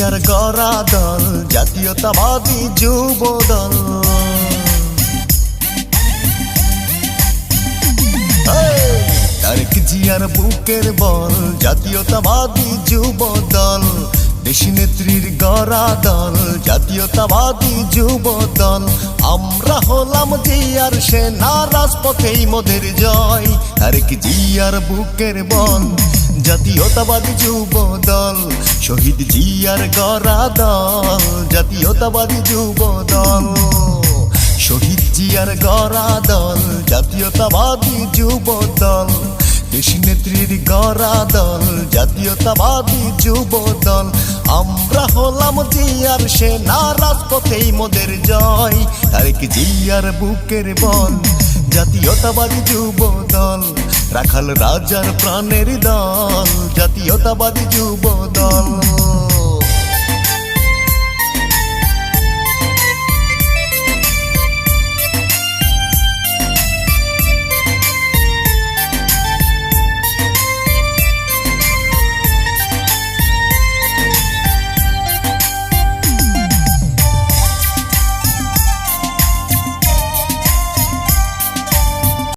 জিয়ার গড়া দল জাতীয়তাবাদী যুব দল। তারেক জিয়ার বুকের বল জাতীয়তাবাদী যুব দল। দেশী নেত্রীর গড়া দল জাতীয়তাবাদী যুব দল। আমরা হলাম জিয়ার সেনা, রাজপথেই মোদের জয়। তারেক জিয়ার বুকের বল জাতীয়তাবাদী যুব দল। শহীদ জিয়ার গড়া দল জাতীয়তাবাদী যুব দল। শহীদ জিয়ার গড়া দল জাতীয়তাবাদী যুব দল। দেশী নেত্রীর গড়া দল জাতীয়তাবাদী যুব দল। আমরা হলাম জিয়ার সেনা, রাজপথেই মোদের জয়। তারেক জিয়ার বুকের বল জাতীয়তাবাদী যুব দল। রাখাল রাজার প্রাণের দল জাতীয়তাবাদী যুব দল।